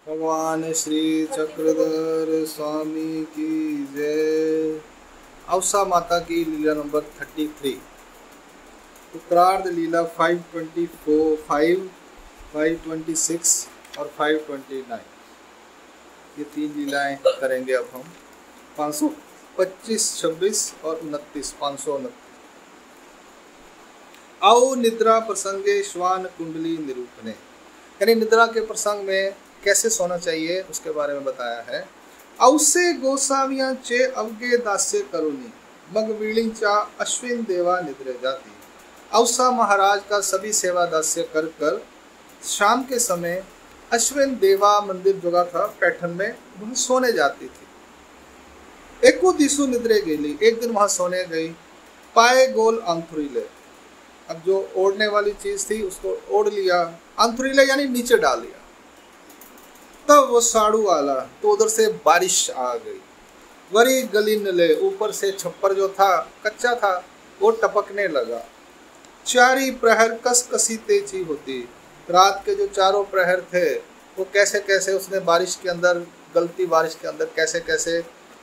भगवान श्री चक्रधर स्वामी की जय। अवसा माता की लीला नंबर 33, उत्तरार्ध लीला 524, 526 और 529। ये 3 लीलाएं करेंगे अब हम। 525, 26 और 29, 529। औ निद्रा प्रसंगे श्वान कुंडली निरूपणे, यानी निद्रा के प्रसंग में कैसे सोना चाहिए उसके बारे में बताया है। औसे गोसावियां चे अवगे दास्य करुणी, मग वीलिंचा अश्विन देवा निद्रे जाती। औसा महाराज का सभी सेवा दास्य कर कर शाम के समय अश्विन देवा मंदिर जगह था पैठन में, वह सोने जाती थी। एको दिसु निद्रे गेली, एक दिन वहां सोने गई। पाए गोल अंथुरीले, अब जो ओढ़ने वाली चीज थी उसको ओढ़ लिया, अंथुरीले यानी नीचे डाल लिया। तब वो साड़ू आला, तो उधर से बारिश आ गई। वरी गली नले, ऊपर से छप्पर जो था कच्चा था वो टपकने लगा। चारी प्रहर कस कसी तेजी होती, रात के जो चारों प्रहर थे वो कैसे कैसे उसने बारिश के अंदर, गलती बारिश के अंदर कैसे कैसे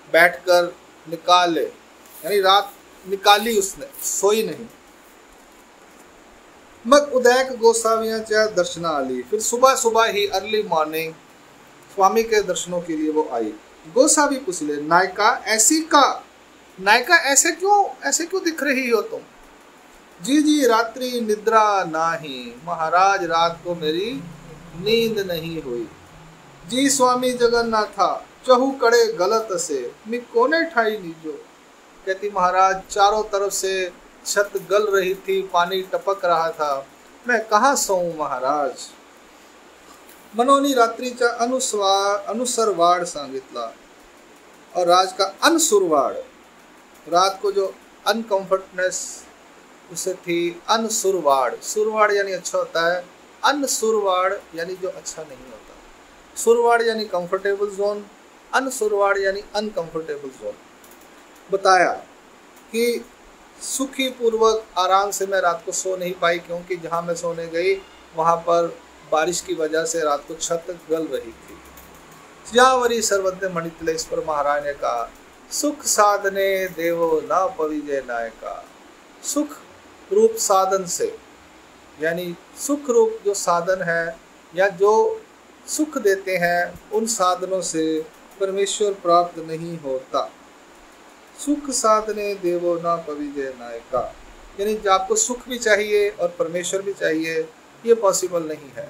बैठकर निकाले, यानी रात निकाली उसने, सोई नहीं। मग उदयक गोसावियां चाहे दर्शना आली, फिर सुबह सुबह ही अर्ली मॉर्निंग स्वामी के दर्शनों के लिए वो आई। गोसावी पूछ ले, नायका ऐसी का, नायका ऐसे क्यों दिख रही हो तुम? जी जी रात्रि निद्रा नाही, महाराज रात को मेरी नींद नहीं हुई। जी स्वामी जगन्नाथा चहु कड़े गलत से, मैं कोने ठाई नीजो। कहती महाराज चारों तरफ से छत गल रही थी, पानी टपक रहा था, मैं कहाँ सोऊं महाराज। मनोनी रात्रीचा अनुसरवाड सांगितला, और राज का अनसुरवाड, रात को जो अनकंफर्टनेस उसे थी, अनसुरवाड, सुरवाड यानी अच्छा होता है, अनसुरवाड यानी जो अच्छा नहीं होता। सुरवाड यानी कंफर्टेबल जोन, अनसुरवाड यानी अनकंफर्टेबल जोन। बताया कि सुखी पूर्वक आराम से मैं रात को सो नहीं पाई, क्योंकि जहाँ मैं सोने गई वहाँ पर बारिश की वजह से रात को छत गल रही थी। जावरी सर्वज्ञ मणितले, इस पर महाराज ने कहा, सुख साधने देवो ना पविजय नायका। सुख रूप साधन से, यानी सुख रूप जो साधन है या जो सुख देते हैं, उन साधनों से परमेश्वर प्राप्त नहीं होता। सुख साधने देवो ना पविजय नायका, यानी आपको सुख भी चाहिए और परमेश्वर भी चाहिए, ये पॉसिबल नहीं है।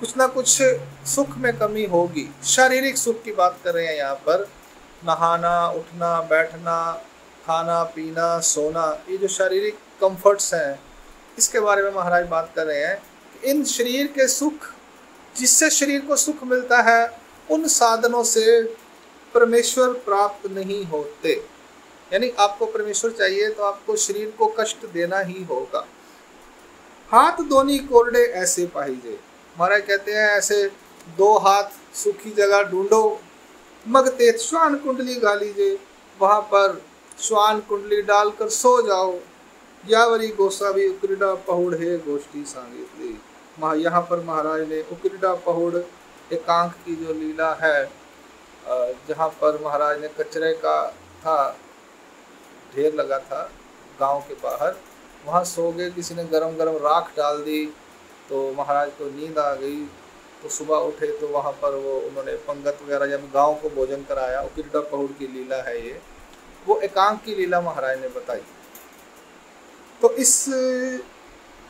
कुछ ना कुछ सुख में कमी होगी। शारीरिक सुख की बात कर रहे हैं यहाँ पर, नहाना, उठना, बैठना, खाना पीना, सोना, ये जो शारीरिक कंफर्ट्स हैं इसके बारे में महाराज बात कर रहे हैं। इन शरीर के सुख, जिससे शरीर को सुख मिलता है, उन साधनों से परमेश्वर प्राप्त नहीं होते। यानी आपको परमेश्वर चाहिए तो आपको शरीर को कष्ट देना ही होगा। हाथ दोनी कोरडे ऐसे पाहिजे, महाराज कहते हैं ऐसे 2 हाथ सूखी जगह ढूंढो। मगते श्वान कुंडली गालीजे, वहां पर श्वान कुंडली डालकर सो जाओ। यावरी गोसावी उक्रीडा पहुड़ है गोष्ठी सांगितली, यहाँ पर महाराज ने उक्रीडा पहुड़ एकांक की जो लीला है, जहाँ पर महाराज ने कचरे का था ढेर लगा था गांव के बाहर, वहाँ सो गए। किसी ने गरम गरम राख डाल दी तो महाराज को नींद आ गई, तो सुबह उठे तो वहाँ पर वो उन्होंने पंगत वगैरह जब गांव को भोजन कराया। उकिरडा पहुड़ की लीला है ये, वो एकांक की लीला महाराज ने बताई। तो इस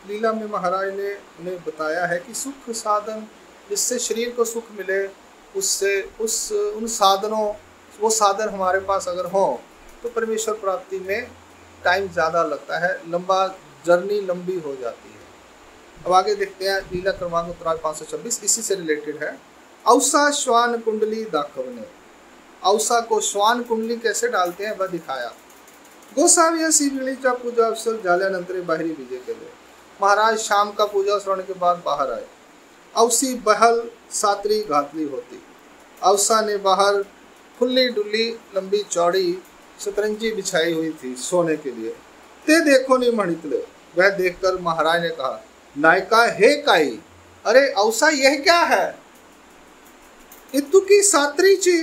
लीला में महाराज ने उन्हें बताया है कि सुख साधन, जिससे शरीर को सुख मिले, उससे उन साधनों, वो साधन हमारे पास अगर हो तो परमेश्वर प्राप्ति में टाइम ज़्यादा लगता है, लंबा जर्नी लंबी हो जाती है। अब आगे देखते हैं लीला क्रमांक उत्तरार्ध 526, इसी से रिलेटेड है। औसा श्वान कुंडली दाखवने, औसा को श्वान कुंडली कैसे डालते हैं वह दिखाया। गोसाविया शिवलीचा पूजा अवसर झाल्यानंतर बाहरी विजय केले, महाराज शाम का पूजा श्रवण के बाद बाहर आए। औसी बहल सातरी घातली होती, औसा ने बाहर खुली डुली लंबी चौड़ी शतरंजी बिछाई हुई थी सोने के लिए। ते देखो नहीं मणितले, वह देखकर महाराज ने कहा, नायका हे काई, अरे औसा यह क्या है? इतु की सात्री ची,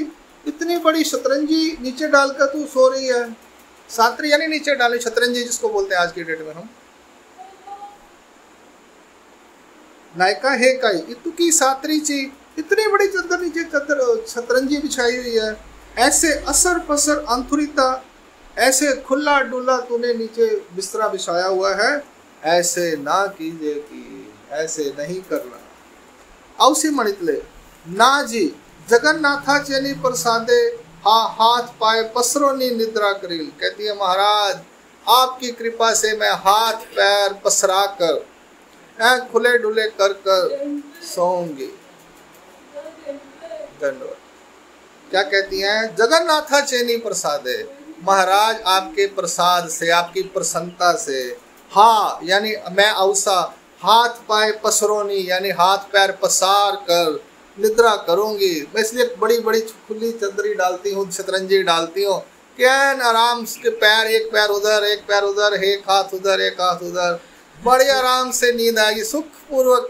इतनी बड़ी शतरंजी नीचे डालकर तू सो रही है। सात्री यानी नीचे डाली, शतरंजी जिसको बोलते हैं आज की डेट में हम। नायका है काई इतु की सात्री ची, इतनी बड़ी चद्दर नीचे शतरंजी बिछाई हुई है। ऐसे असर पसर अंतुरिता, ऐसे खुला डुला तूने नीचे बिस्तरा बिछाया हुआ है। ऐसे ना कीजिए कि ऐसे नहीं करना। औसी मणितले ना जी जगन्नाथा चेनी प्रसादे, हा हाथ पाए पसरोनी निद्रा करील। कहती है महाराज आपकी कृपा से मैं हाथ पैर पसरा कर खुले डुले कर कर सोऊंगी। धन्यवाद। क्या कहती हैं? जगन्नाथा चेनी प्रसादे, महाराज आपके प्रसाद से, आपकी प्रसन्नता से, हाँ यानी मैं औसा हाथ पाए पसरोनी यानी हाथ पैर पसार कर निद्रा करूंगी। मैं इसलिए बड़ी बड़ी खुली चदरी डालती हूँ, शतरंजी डालती हूँ, क्या आराम के पैर, एक पैर उधर एक पैर उधर, एक हाथ उधर एक हाथ उधर, बड़ी आराम से नींद आएगी सुख पूर्वक।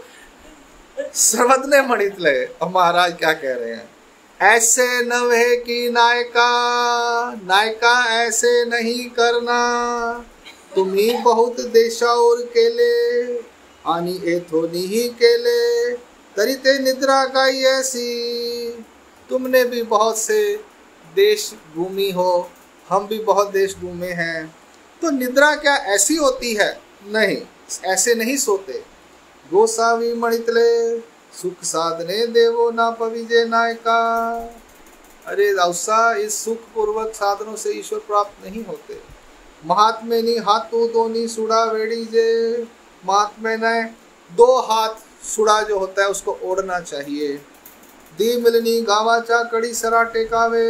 सर्वज्ञ मणितले। और महाराज क्या कह रहे हैं? ऐसे नवे की नायका, नायका ऐसे नहीं करना। तुम्ही बहुत देशा और केले, आनी एथोनी ही केले, तरीते निद्रा का ऐसी। तुमने भी बहुत से देश घूमी हो, हम भी बहुत देश घूमे हैं, तो निद्रा क्या ऐसी होती है? नहीं, ऐसे नहीं सोते। गोसावी मणितले सुख साधने देवो ना पविजे नायका। अरे औसा इस सुख पूर्वक साधनों से ईश्वर प्राप्त नहीं होते। महात्मे नी हाथों दोनी सुड़ा वेड़ी जे, महात्मे ने दो हाथ सुड़ा जो होता है उसको ओढ़ना चाहिए। दी मिलनी गावाचा कड़ी सरा टेकावे।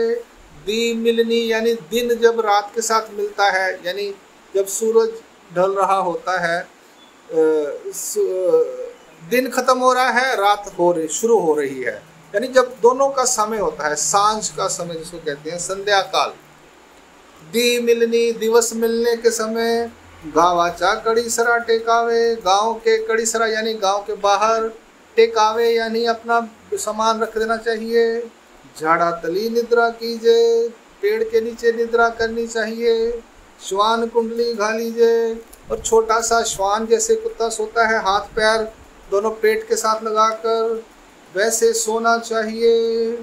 दी मिलनी यानी दिन जब रात के साथ मिलता है, यानी जब सूरज ढल रहा होता है, दिन खत्म हो रहा है, रात शुरू हो रही है, यानी जब दोनों का समय होता है, सांझ का समय जिसको कहते हैं संध्या काल। दी मिलनी दिवस मिलने के समय, गावाचा कड़ी सरा टेकावे, गांव के कड़ी सरा यानी गांव के बाहर, टेकावे यानी अपना सामान रख देना चाहिए। झाड़ा तली निद्रा कीजे, पेड़ के नीचे निद्रा करनी चाहिए। श्वान कुंडली घा लीजिए, और छोटा सा श्वान जैसे कुत्ता सोता है, हाथ पैर दोनों पेट के साथ लगाकर, वैसे सोना चाहिए।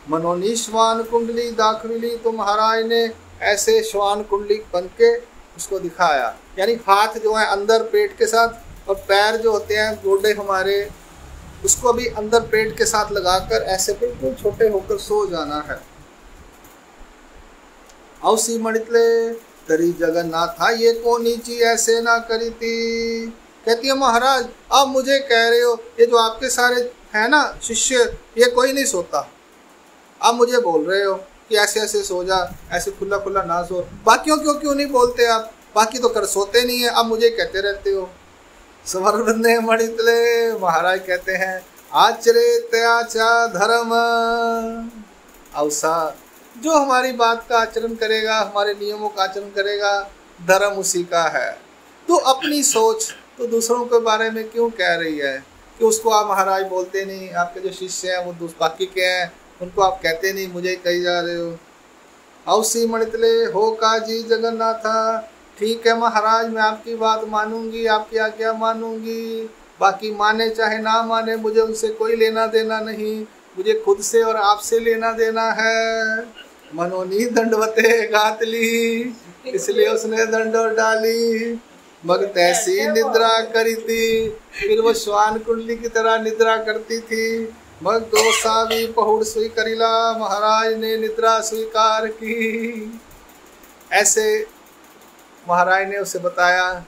मनोनी श्वान कुंडली दाखविली, तो महाराज ने ऐसे श्वान कुंडली बन के उसको दिखाया, यानी हाथ जो है अंदर पेट के साथ, और पैर जो होते हैं गोडे हमारे, उसको भी अंदर पेट के साथ लगाकर ऐसे बिल्कुल छोटे होकर सो जाना है। औसी मणितले तरी जगन्नाथा ये कोनी ची ऐसे ना करी थी। कहती है महाराज आप मुझे कह रहे हो ये जो आपके सारे है ना शिष्य, ये कोई नहीं सोता, आप मुझे बोल रहे हो कि ऐसे ऐसे सो जा, ऐसे खुला खुला ना सो, बाकियों क्यों नहीं बोलते आप? बाकी तो कर सोते नहीं है, आप मुझे कहते रहते हो। स्वर्णने मणितले, महाराज कहते हैं आचरे त्याचा धर्म। औसा जो हमारी बात का आचरण करेगा, हमारे नियमों का आचरण करेगा, धर्म उसी का है। तो अपनी सोच तो दूसरों के बारे में क्यों कह रही है कि उसको आप महाराज बोलते नहीं, आपके जो शिष्य हैं वो बाकी के हैं उनको आप कहते नहीं, मुझे कही जा रहे हो। औसी मणितले हो काजी जगन्नाथा, ठीक है महाराज मैं आपकी बात मानूंगी, आपकी आज्ञा मानूंगी, बाकी माने चाहे ना माने मुझे उनसे कोई लेना देना नहीं, मुझे खुद से और आपसे लेना देना है। मनोनी दंडवते गातली, इसलिए उसने दंड डाली। मग तैसी निद्रा करी थी, फिर वो श्वान कुंडली की तरह निद्रा करती थी। मग गोसावी पहुड़ स्वीकरिला, महाराज ने निद्रा स्वीकार की। ऐसे महाराज ने उसे बताया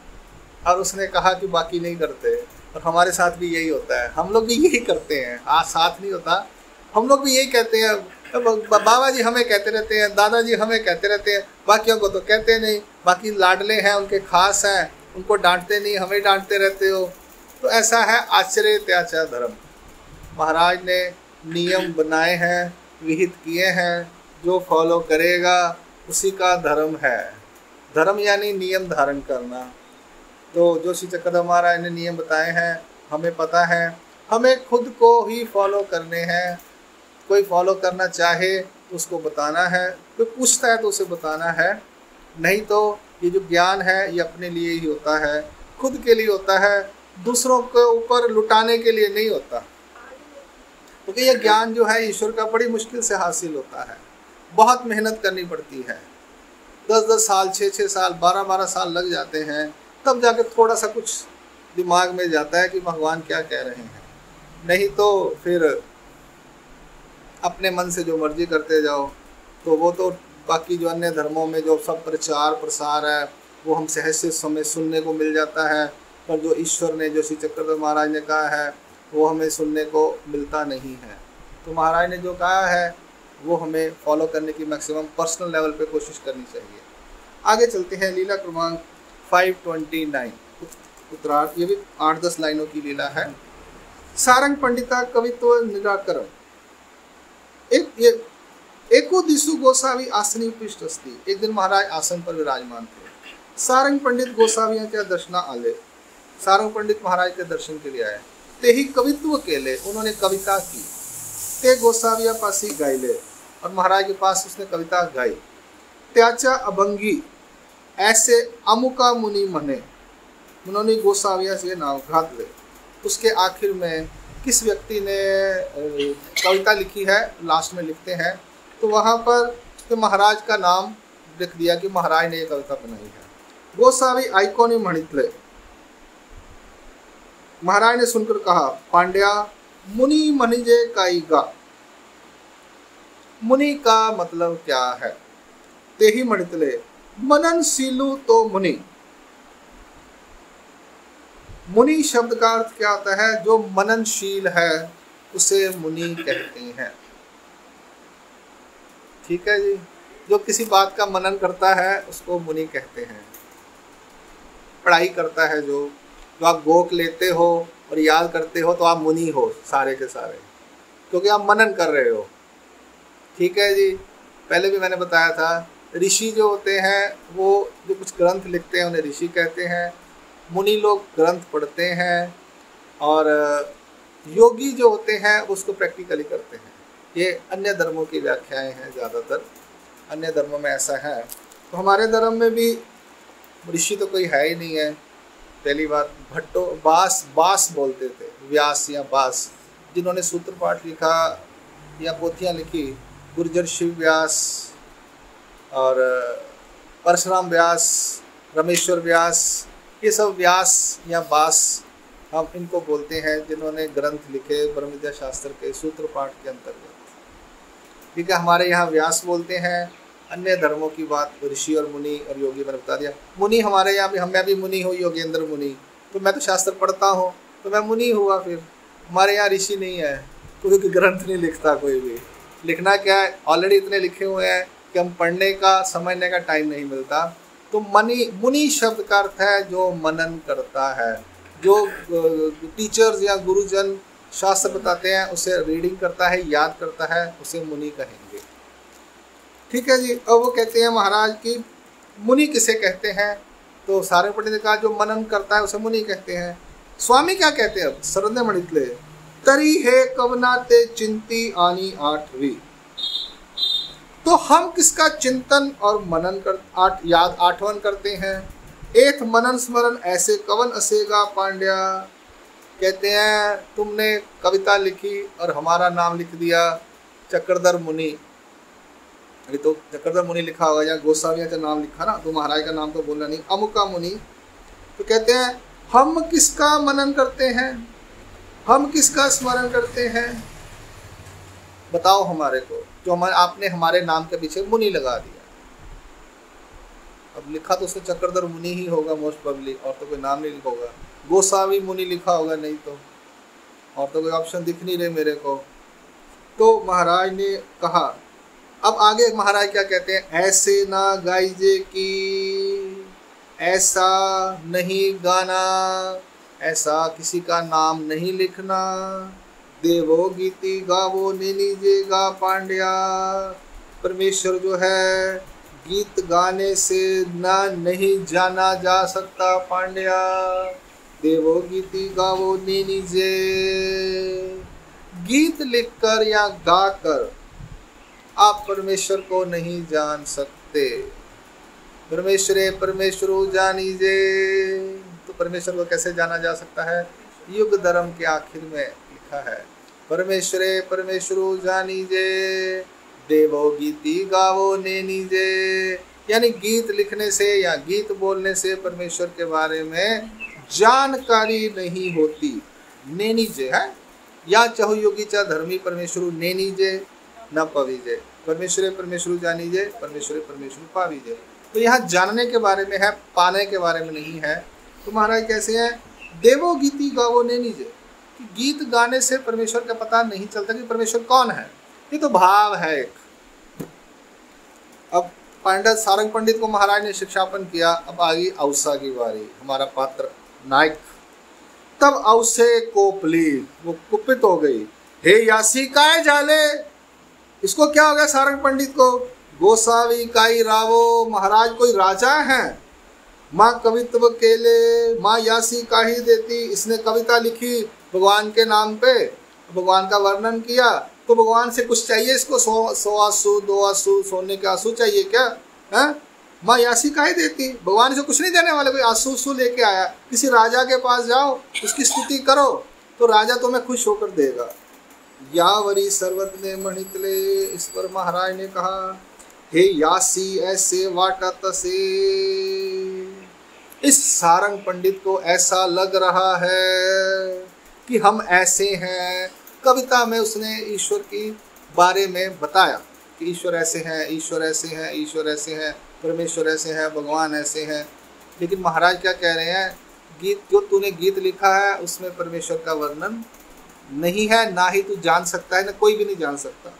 और उसने कहा कि बाकी नहीं करते, और हमारे साथ भी यही होता है, हम लोग भी यही करते हैं। आज साथ नहीं होता, हम लोग भी यही कहते हैं, बाबा जी हमें कहते रहते हैं, दादाजी हमें कहते रहते हैं, बाकियों को तो कहते नहीं, बाकी लाडले हैं उनके खास हैं, उनको डांटते नहीं, हमें डांटते रहते हो। तो ऐसा है आचर्य त्याचा धर्म। महाराज ने नियम बनाए हैं, विहित किए हैं, जो फॉलो करेगा उसी का धर्म है। धर्म यानी नियम धारण करना। तो जो श्री चक्रधर महाराज ने नियम बताए हैं हमें पता है, हमें खुद को ही फॉलो करने हैं। कोई फॉलो करना चाहे तो उसको बताना है, कोई पूछता है तो उसे बताना है। नहीं तो ये जो ज्ञान है ये अपने लिए ही होता है, खुद के लिए होता है, दूसरों के ऊपर लुटाने के लिए नहीं होता। क्योंकि ये ज्ञान जो है ईश्वर का बड़ी मुश्किल से हासिल होता है, बहुत मेहनत करनी पड़ती है। 10-10 साल, 6-6 साल, 12-12 साल लग जाते हैं, तब जाके थोड़ा सा कुछ दिमाग में जाता है कि भगवान क्या कह रहे हैं। नहीं तो फिर अपने मन से जो मर्जी करते जाओ। तो वो तो बाकी जो अन्य धर्मों में जो सब प्रचार प्रसार है वो हम सहज से समय सुनने को मिल जाता है, पर जो ईश्वर ने, जो श्री चक्रधर महाराज ने कहा है वो हमें सुनने को मिलता नहीं है। तो महाराज ने जो कहा है वो हमें फॉलो करने की मैक्सिमम पर्सनल लेवल पे कोशिश करनी चाहिए। आगे चलते हैं। लीला क्रमांक 529 उत्तरार्ध, ये भी 8-10 लाइनों की लीला है। सारंग पंडिता कवित्व निराकरण। एको दिशु गोसावी आसनी उपविष्ट अस्ति। एक दिन महाराज आसन पर विराजमान थे। सारंग पंडित गोसावी क्या दर्शना आले। सारंग पंडित महाराज के दर्शन के लिए आए। ते ही कवित्व केले, उन्होंने कविता की। ते गोसाविया पासी गाइले, और महाराज के पास उसने कविता गाई। त्याचा अभंगी ऐसे अमुका मुनि मने, उन्होंने गोसाविया से नाम घात ले। उसके आखिर में किस व्यक्ति ने कविता लिखी है, लास्ट में लिखते हैं, तो वहाँ पर तो महाराज का नाम लिख दिया कि महाराज ने ये कविता बनाई है। गोसावी आइकोनी मणितले, महाराज ने सुनकर कहा, पांड्या मुनि मनिजे काईगा। मुनि का मतलब क्या है? ते ही मणितले, मननशीलु तो मुनि। मुनि शब्द का अर्थ क्या होता है? जो मननशील है उसे मुनि कहते हैं। ठीक है जी, जो किसी बात का मनन करता है उसको मुनि कहते हैं। पढ़ाई करता है जो आप गोक लेते हो और याद करते हो तो आप मुनि हो सारे के सारे, क्योंकि आप मनन कर रहे हो। ठीक है जी, पहले भी मैंने बताया था, ऋषि जो होते हैं वो जो कुछ ग्रंथ लिखते हैं उन्हें ऋषि कहते हैं। मुनि लोग ग्रंथ पढ़ते हैं, और योगी जो होते हैं उसको प्रैक्टिकली करते हैं। ये अन्य धर्मों की व्याख्याएं हैं, ज़्यादातर अन्य धर्मों में ऐसा है। तो हमारे धर्म में भी ऋषि तो कोई है ही नहीं है। पहली बात, भट्टो बास बोलते थे, व्यास या बास, जिन्होंने सूत्र पाठ लिखा या पोथियाँ लिखी, गुर्जर शिव व्यास और परशुराम व्यास, रमेश्वर व्यास, ये सब व्यास या बास हम इनको बोलते हैं, जिन्होंने ग्रंथ लिखे ब्रह्म विद्या शास्त्र के सूत्र पाठ के अंतर्गत। ठीक है, हमारे यहाँ व्यास बोलते हैं। अन्य धर्मों की बात ऋषि और मुनि और योगी मैंने बता दिया। मुनि हमारे यहाँ भी, मैं भी मुनि हूँ, योगेंद्र मुनि, तो मैं तो शास्त्र पढ़ता हूँ तो मैं मुनि हुआ। फिर हमारे यहाँ ऋषि नहीं है, क्योंकि ग्रंथ नहीं लिखता कोई भी। लिखना क्या है, ऑलरेडी इतने लिखे हुए हैं कि हम पढ़ने का, समझने का टाइम नहीं मिलता। तो मुनि शब्द का अर्थ है जो मनन करता है, जो टीचर्स या गुरुजन शास्त्र बताते हैं उसे रीडिंग करता है, याद करता है, उसे मुनि कहेंगे। ठीक है जी। अब वो कहते हैं महाराज की मुनि किसे कहते हैं? तो सारंग पंडित ने कहा जो मनन करता है उसे मुनि कहते हैं। स्वामी क्या कहते हैं? अब सरन्य मणितले, तरी है कवनाते चिंती आनी 8वीं। तो हम किसका चिंतन और मनन याद आठवन करते हैं? एथ मनन स्मरण ऐसे कवन असेगा पांड्या। कहते हैं तुमने कविता लिखी और हमारा नाम लिख दिया चक्रधर मुनि। अरे तो चक्रधर मुनि लिखा होगा या गोस्वामी का नाम लिखा ना, तो महाराज का नाम तो बोलना नहीं, अमुका मुनि। तो कहते हैं हम किसका मनन करते हैं, हम किसका स्मरण करते हैं, बताओ हमारे को, जो आपने हमारे नाम के पीछे मुनि लगा दिया। अब लिखा तो उसने चक्रधर मुनि ही होगा मोस्ट प्रोबेबली, और तो कोई नाम नहीं होगा। गोसावी मुनि लिखा होगा नहीं तो, और तो कोई ऑप्शन दिख नहीं रहे मेरे को। तो महाराज ने कहा, अब आगे महाराज क्या कहते हैं, ऐसे ना गाइजे की, ऐसा नहीं गाना, ऐसा किसी का नाम नहीं लिखना। देवो गीति गावो नीलीजेगा पांड्या। परमेश्वर जो है गीत गाने से ना नहीं जाना जा सकता पांड्या। देवो गीति गावो नीलीजे। गीत लिखकर या गाकर आप परमेश्वर को नहीं जान सकते। परमेश्वरे परमेश्वरो जानीजे, तो परमेश्वर को कैसे जाना जा सकता है? युग धर्म के आखिर में लिखा है, परमेश्वरे परमेश्वरो जानीजे, देवो गीति गावो नेनीजे। यानी गीत लिखने से या गीत बोलने से परमेश्वर के बारे में जानकारी नहीं होती। नेनीजे है या चहु योगी चा धर्मी परमेश्वरु नेनीजे न पवीजे, परमेश्वरे परमेश्वरु जानीजे, परमेश्वरे परमेश्वरु पावीजे। तो यहाँ जानने के बारे में है, पाने के बारे में नहीं है। तो महाराज कैसे है? देवो गीति गावो नेनीजे, कि गीत गाने से परमेश्वर का पता नहीं चलता कि परमेश्वर कौन है। ये तो भाव है एक। अब पंडित सारंग पंडित को महाराज ने शिक्षापन किया। अब आ गई औसा की बारी, हमारा पात्र नायक। तब औसे कोपली, वो कुपित हो गई। हे यासी काय जाले, इसको क्या हो गया सारंग पंडित को? गोसावी काई रावो, महाराज कोई राजा है, माँ कवित्व केले, माँ यासी काही देती। इसने कविता लिखी भगवान के नाम पे, भगवान का वर्णन किया, तो भगवान से कुछ चाहिए इसको? 100 आंसू, 2 आंसू, सोने के आंसू चाहिए क्या? है माँ यासी काहे देती? भगवान से कुछ नहीं देने वाले। कोई आंसू उसूल लेके आया, किसी राजा के पास जाओ, उसकी स्तुति करो तो राजा तुम्हें खुश होकर देगा। यावरी सर्वत ने मणितले, इस पर महाराज ने कहा, हे यासी ऐसे वाटत से। इस सारंग पंडित को ऐसा लग रहा है कि हम ऐसे हैं। कविता में उसने ईश्वर की बारे में बताया कि ईश्वर ऐसे हैं, ईश्वर ऐसे हैं, ईश्वर ऐसे हैं, परमेश्वर ऐसे हैं, भगवान ऐसे हैं। लेकिन महाराज क्या कह रहे हैं? गीत जो तूने गीत लिखा है उसमें परमेश्वर का वर्णन नहीं है, ना ही तू जान सकता है, ना कोई भी नहीं जान सकता।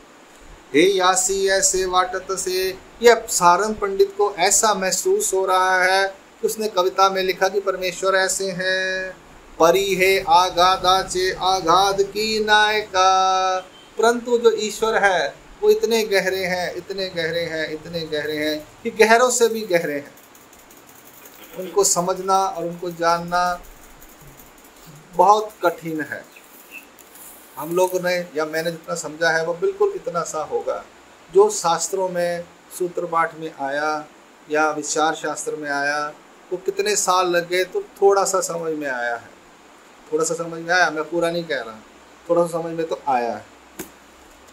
हे यासी ऐसे वाटत से, यह सारंग पंडित को ऐसा महसूस हो रहा है कि उसने कविता में लिखा कि परमेश्वर ऐसे हैं। परी है आगादाचे आगाध की नायका, परंतु जो ईश्वर है वो इतने गहरे हैं, इतने गहरे हैं, इतने गहरे हैं कि गहरों से भी गहरे हैं। उनको समझना और उनको जानना बहुत कठिन है। हम लोगों ने या मैंने जितना समझा है वो बिल्कुल इतना सा होगा जो शास्त्रों में सूत्र पाठ में आया या विचार शास्त्र में आया। वो कितने साल लग गए तो थोड़ा सा समझ में आया है, थोड़ा सा समझ में आया। मैं पूरा नहीं कह रहा, थोड़ा सा समझ में तो आया है।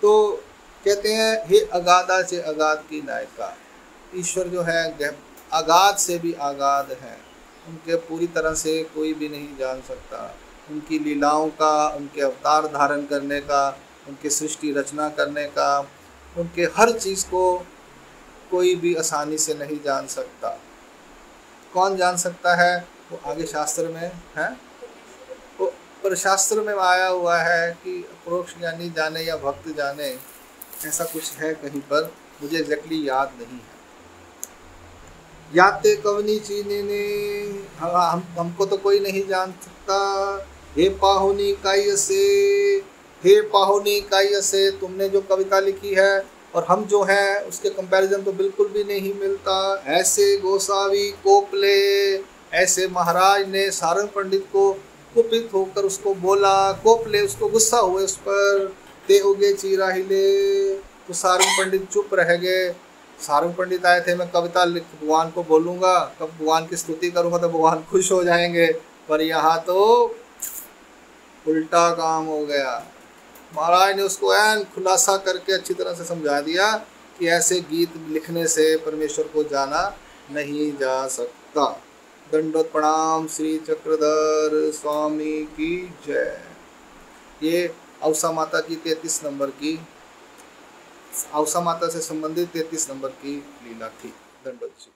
तो कहते हैं हे अगाधा से अगाध की नायिका, ईश्वर जो है अगाध से भी अगाध है। उनके पूरी तरह से कोई भी नहीं जान सकता। उनकी लीलाओं का, उनके अवतार धारण करने का, उनके सृष्टि रचना करने का, उनके हर चीज़ को कोई भी आसानी से नहीं जान सकता। कौन जान सकता है? वो आगे शास्त्र में है। वो पर शास्त्र में आया हुआ है कि अप्रोक्ष ज्ञानी जाने या भक्त जाने, ऐसा कुछ है कहीं पर, मुझे एग्जैक्टली याद नहीं है। याते कवनी चीने ने, हमको तो कोई नहीं जान सकता। हे पाहुनी काई से, हे पाहुनी काई से, तुमने जो कविता लिखी है और हम जो हैं उसके कंपैरिजन तो बिल्कुल भी नहीं मिलता। ऐसे गोसावी कोपले, ऐसे महाराज ने सारंग पंडित को कुपित होकर उसको बोला। कोपले, उसको गुस्सा हुए उस पर। ते उगे चीरा हिले, तो सारंग पंडित चुप रह गए। सारंग पंडित आए थे, मैं कविता लिख भगवान को बोलूँगा, कब भगवान की स्तुति करूँगा तो भगवान खुश हो जाएंगे। पर यहाँ तो उल्टा काम हो गया। महाराज ने उसको ऐन खुलासा करके अच्छी तरह से समझा दिया कि ऐसे गीत लिखने से परमेश्वर को जाना नहीं जा सकता। दंडोत प्रणाम श्री चक्रधर स्वामी की जय। ये औसा माता की 33 नंबर की, औसा माता से संबंधित 33 नंबर की लीला थी। दंडोत।